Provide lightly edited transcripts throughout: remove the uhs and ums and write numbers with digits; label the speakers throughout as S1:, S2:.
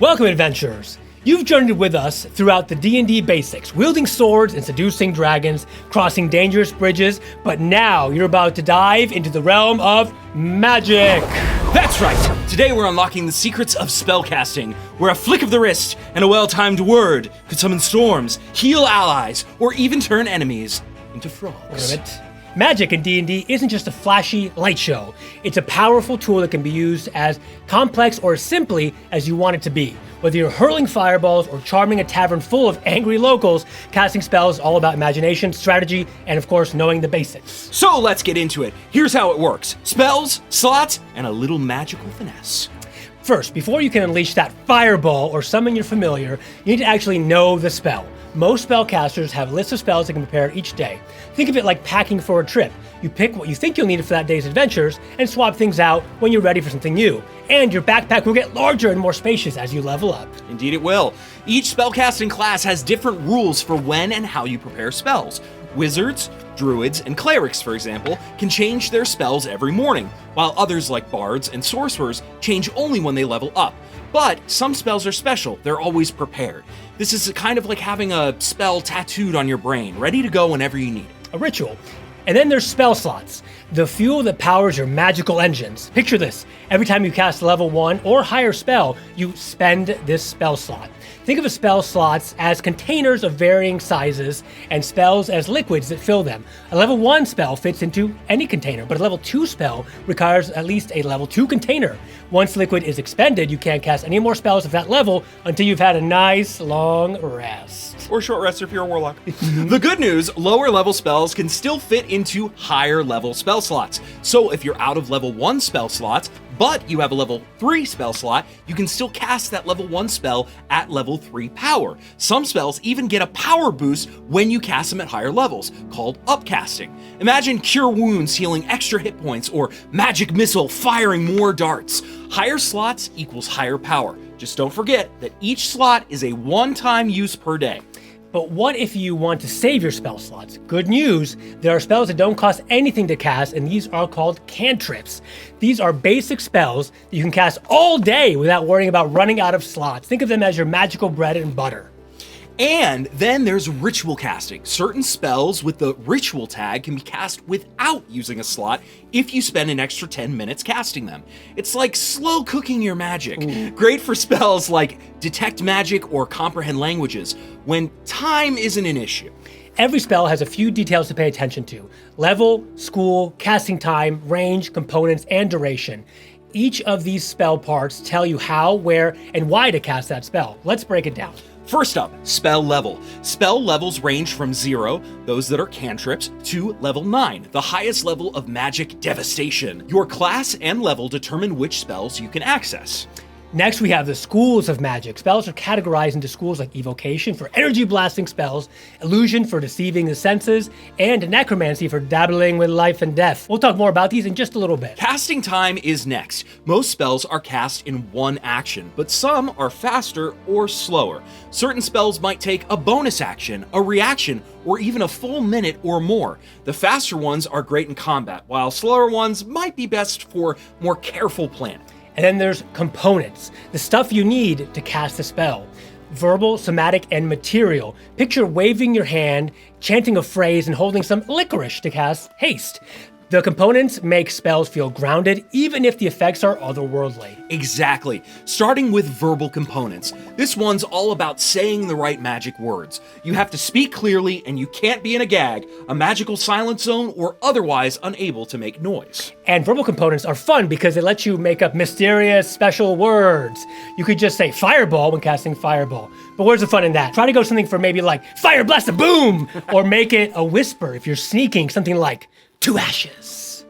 S1: Welcome, adventurers! You've journeyed with us throughout the D&D basics, wielding swords and seducing dragons, crossing dangerous bridges, but now you're about to dive into the realm of magic!
S2: That's right! Today we're unlocking the secrets of spellcasting, where a flick of the wrist and a well-timed word could summon storms, heal allies, or even turn enemies into frogs.
S1: Wait a minute. Magic in D&D isn't just a flashy light show. It's a powerful tool that can be used as complex or simply as you want it to be. Whether you're hurling fireballs or charming a tavern full of angry locals, casting spells is all about imagination, strategy, and of course, knowing the basics.
S2: So let's get into it. Here's how it works. Spells, slots, and a little magical finesse.
S1: First, before you can unleash that fireball or summon your familiar, you need to actually know the spell. Most spellcasters have lists of spells they can prepare each day. Think of it like packing for a trip. You pick what you think you'll need for that day's adventures and swap things out when you're ready for something new. And your backpack will get larger and more spacious as you level up.
S2: Indeed it will. Each spellcasting class has different rules for when and how you prepare spells. Wizards, druids, and clerics, for example, can change their spells every morning, while others like bards and sorcerers change only when they level up. But some spells are special, they're always prepared. This is kind of like having a spell tattooed on your brain, ready to go whenever you need it.
S1: A ritual. And then there's spell slots, the fuel that powers your magical engines. Picture this, every time you cast a level 1 or higher spell, you spend this spell slot. Think of the spell slots as containers of varying sizes and spells as liquids that fill them. A level 1 spell fits into any container, but a level 2 spell requires at least a level 2 container. Once liquid is expended, you can't cast any more spells of that level until you've had a nice long rest.
S2: Or short rest if you're a warlock. The good news, lower level spells can still fit into higher level spell slots. So if you're out of level 1 spell slots, but you have a level 3 spell slot, you can still cast that level 1 spell at level 3 power. Some spells even get a power boost when you cast them at higher levels, called upcasting. Imagine Cure Wounds healing extra hit points, or Magic Missile firing more darts. Higher slots equals higher power. Just don't forget that each slot is a one-time use per day.
S1: But what if you want to save your spell slots? Good news, there are spells that don't cost anything to cast, and these are called Cantrips. These are basic spells that you can cast all day without worrying about running out of slots. Think of them as your magical bread and butter.
S2: And then there's ritual casting. Certain spells with the ritual tag can be cast without using a slot if you spend an extra 10 minutes casting them. It's like slow cooking your magic.
S1: Ooh.
S2: Great for spells like detect magic or comprehend languages when time isn't an issue.
S1: Every spell has a few details to pay attention to: level, school, casting time, range, components, and duration. Each of these spell parts tell you how, where, and why to cast that spell. Let's break it down.
S2: First up, spell level. Spell levels range from 0, those that are cantrips, to level 9, the highest level of magic devastation. Your class and level determine which spells you can access.
S1: Next, we have the schools of magic. Spells are categorized into schools like evocation for energy blasting spells, illusion for deceiving the senses, and necromancy for dabbling with life and death. We'll talk more about these in just a little bit.
S2: Casting time is next. Most spells are cast in one action, but some are faster or slower. Certain spells might take a bonus action, a reaction, or even a full minute or more. The faster ones are great in combat, while slower ones might be best for more careful planning.
S1: And then there's components, the stuff you need to cast a spell. Verbal, somatic, and material. Picture waving your hand, chanting a phrase, and holding some licorice to cast haste. The components make spells feel grounded, even if the effects are otherworldly.
S2: Exactly. Starting with verbal components. This one's all about saying the right magic words. You have to speak clearly, and you can't be in a gag, a magical silence zone, or otherwise unable to make noise.
S1: And verbal components are fun because they let you make up mysterious, special words. You could just say fireball when casting fireball. But where's the fun in that? Try to go something for maybe like fire blast a boom, or make it a whisper if you're sneaking, something like to ashes.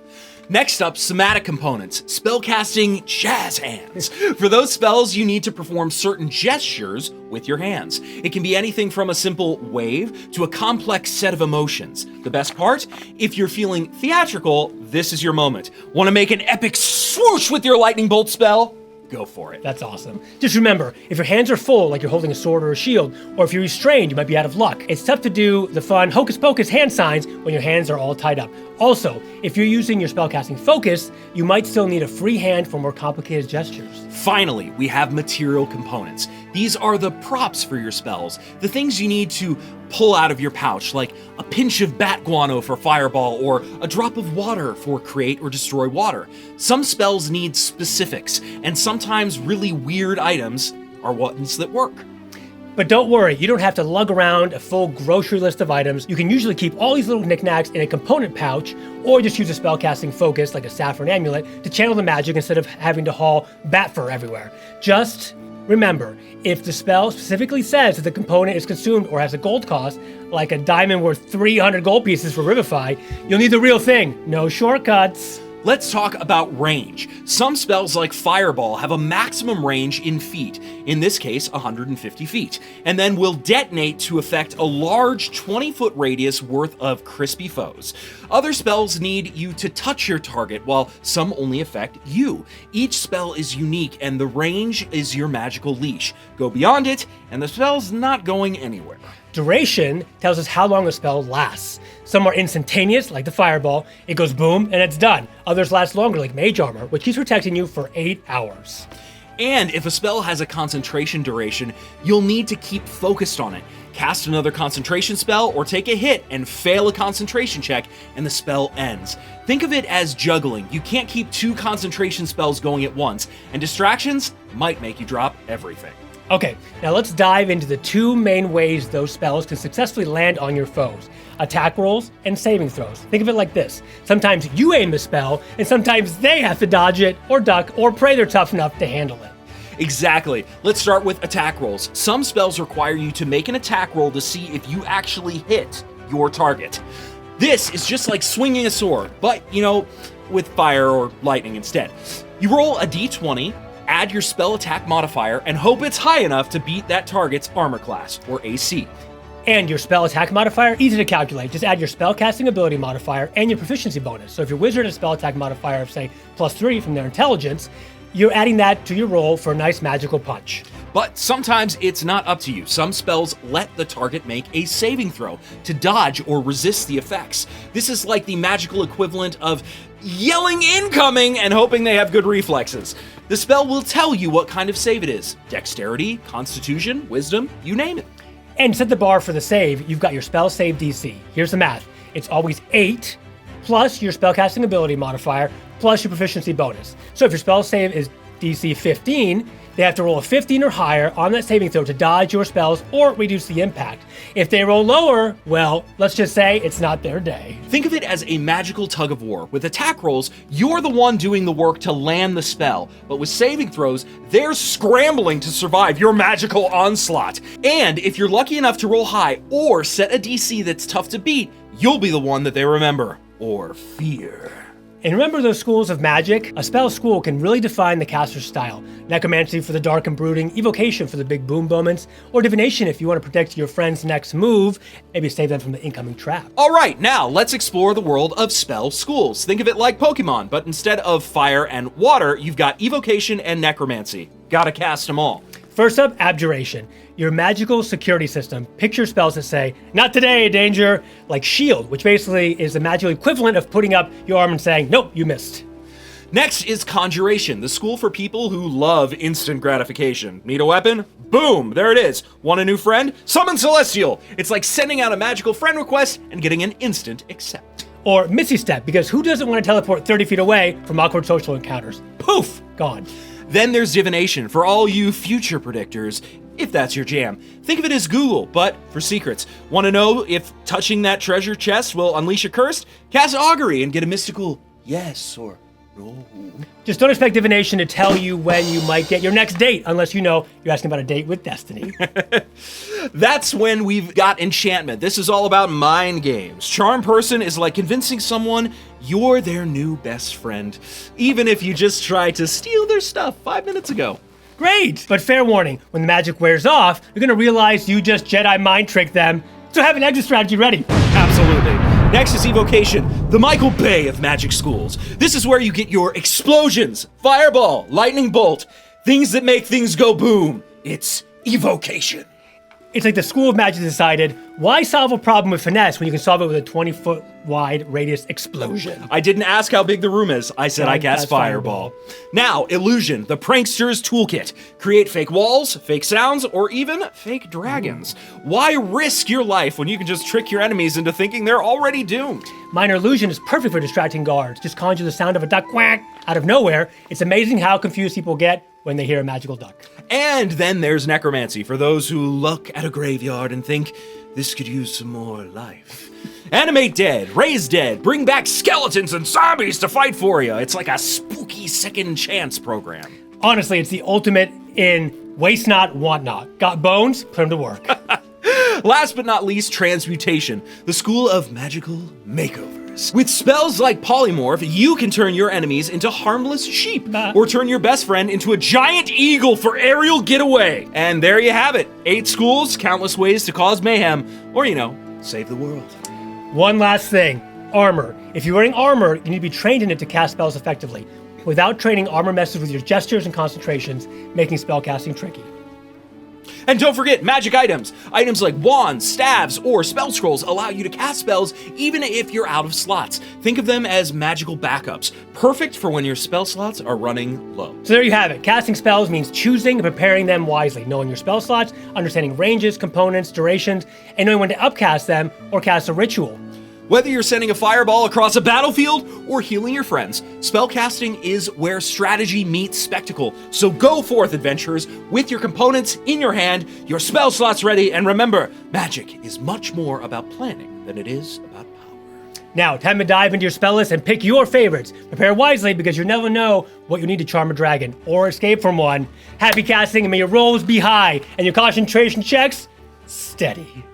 S2: Next up, somatic components. Spellcasting jazz hands. For those spells, you need to perform certain gestures with your hands. It can be anything from a simple wave to a complex set of emotions. The best part? If you're feeling theatrical, this is your moment. Want to make an epic swoosh with your lightning bolt spell? go for it.
S1: That's awesome. Just remember, if your hands are full, like you're holding a sword or a shield, or if you're restrained, you might be out of luck. It's tough to do the fun hocus pocus hand signs when your hands are all tied up. Also, if you're using your spellcasting focus, you might still need a free hand for more complicated gestures.
S2: Finally, we have material components. These are the props for your spells, the things you need to pull out of your pouch, like a pinch of bat guano for fireball or a drop of water for create or destroy water. Some spells need specifics, and sometimes really weird items are ones that work.
S1: But don't worry, you don't have to lug around a full grocery list of items. You can usually keep all these little knickknacks in a component pouch, or just use a spellcasting focus, like a staff or an amulet, to channel the magic instead of having to haul bat fur everywhere. Just remember, if the spell specifically says that the component is consumed or has a gold cost, like a diamond worth 300 gold pieces for Revivify, you'll need the real thing. No shortcuts.
S2: Let's talk about range. Some spells like Fireball have a maximum range in feet, in this case 150 feet, and then will detonate to affect a large 20-foot radius worth of crispy foes. Other spells need you to touch your target, while some only affect you. Each spell is unique, and the range is your magical leash. Go beyond it, and the spell's not going anywhere.
S1: Duration tells us how long a spell lasts. Some are instantaneous, like the Fireball. It goes boom, and it's done. Others last longer, like Mage Armor, which keeps protecting you for 8 hours.
S2: And if a spell has a concentration duration, you'll need to keep focused on it. Cast another concentration spell or take a hit and fail a concentration check, and the spell ends. Think of it as juggling. You can't keep 2 concentration spells going at once, and distractions might make you drop everything.
S1: Okay, now let's dive into the 2 main ways those spells can successfully land on your foes: attack rolls and saving throws. Think of it like this: sometimes you aim the spell, and sometimes they have to dodge it, or duck, or pray they're tough enough to handle it.
S2: Exactly. Let's start with attack rolls. Some spells require you to make an attack roll to see if you actually hit your target. This is just like swinging a sword, but, with fire or lightning instead. You roll a d20, add your spell attack modifier, and hope it's high enough to beat that target's armor class, or AC.
S1: And your spell attack modifier, easy to calculate. Just add your spellcasting ability modifier and your proficiency bonus. So if your wizard has a spell attack modifier of, say, +3 from their intelligence, you're adding that to your roll for a nice magical punch.
S2: But sometimes it's not up to you. Some spells let the target make a saving throw to dodge or resist the effects. This is like the magical equivalent of yelling incoming and hoping they have good reflexes. The spell will tell you what kind of save it is. Dexterity, Constitution, Wisdom, you name it.
S1: And set the bar for the save, you've got your spell save DC. Here's the math. It's always 8 plus your spellcasting ability modifier plus your proficiency bonus. So if your spell save is DC 15, they have to roll a 15 or higher on that saving throw to dodge your spells or reduce the impact. If they roll lower, well, let's just say it's not their day.
S2: Think of it as a magical tug of war. With attack rolls, you're the one doing the work to land the spell, but with saving throws, they're scrambling to survive your magical onslaught. And if you're lucky enough to roll high or set a DC that's tough to beat, you'll be the one that they remember or fear.
S1: And remember those schools of magic? A spell school can really define the caster's style. Necromancy for the dark and brooding, evocation for the big boom moments, or divination if you want to protect your friend's next move, maybe save them from the incoming trap.
S2: All right, now let's explore the world of spell schools. Think of it like Pokemon, but instead of fire and water, you've got evocation and necromancy. Gotta cast them all.
S1: First up, Abjuration, your magical security system. Picture spells that say, "Not today, danger," like Shield, which basically is the magical equivalent of putting up your arm and saying, "Nope, you missed."
S2: Next is Conjuration, the school for people who love instant gratification. Need a weapon? Boom, there it is. Want a new friend? Summon Celestial. It's like sending out a magical friend request and getting an instant accept.
S1: Or Misty Step, because who doesn't want to teleport 30 feet away from awkward social encounters? Poof, gone.
S2: Then there's Divination for all you future predictors, if that's your jam. Think of it as Google, but for secrets. Want to know if touching that treasure chest will unleash a curse? Cast Augury and get a mystical yes or no.
S1: Just don't expect divination to tell you when you might get your next date, unless you know you're asking about a date with Destiny.
S2: That's when we've got enchantment. This is all about mind games. Charm Person is like convincing someone you're their new best friend, even if you just tried to steal their stuff 5 minutes ago.
S1: Great! But fair warning, when the magic wears off, you're gonna realize you just Jedi mind tricked them, so have an exit strategy ready.
S2: Absolutely. Next is Evocation, the Michael Bay of magic schools. This is where you get your explosions, fireball, lightning bolt. things that make things go boom. It's evocation.
S1: It's like the School of Magic decided, why solve a problem with finesse when you can solve it with a 20-foot wide radius explosion?
S2: I didn't ask how big the room is. I said I cast Fireball. Now, Illusion, the prankster's toolkit. Create fake walls, fake sounds, or even fake dragons. Why risk your life when you can just trick your enemies into thinking they're already doomed?
S1: Minor Illusion is perfect for distracting guards. Just conjure the sound of a duck quack out of nowhere. It's amazing how confused people get when they hear a magical duck.
S2: And then there's Necromancy, for those who look at a graveyard and think, this could use some more life. Animate dead, raise dead, bring back skeletons and zombies to fight for you. It's like a spooky second chance program.
S1: Honestly, it's the ultimate in waste not, want not. Got bones? Put them to work.
S2: Last but not least, Transmutation, the school of magical makeovers. With spells like Polymorph, you can turn your enemies into harmless sheep, or turn your best friend into a giant eagle for aerial getaway. And there you have it. 8 schools, countless ways to cause mayhem, or, save the world.
S1: One last thing, armor. If you're wearing armor, you need to be trained in it to cast spells effectively. Without training, armor messes with your gestures and concentrations, making spellcasting tricky.
S2: And don't forget magic items. Items like wands, staves, or spell scrolls allow you to cast spells even if you're out of slots. Think of them as magical backups, perfect for when your spell slots are running low.
S1: So there you have it. Casting spells means choosing and preparing them wisely, knowing your spell slots, understanding ranges, components, durations, and knowing when to upcast them or cast a ritual.
S2: Whether you're sending a fireball across a battlefield or healing your friends, spellcasting is where strategy meets spectacle. So go forth, adventurers, with your components in your hand, your spell slots ready, and remember, magic is much more about planning than it is about power.
S1: Now, time to dive into your spell list and pick your favorites. Prepare wisely because you never know what you need to charm a dragon or escape from one. Happy casting and may your rolls be high and your concentration checks steady.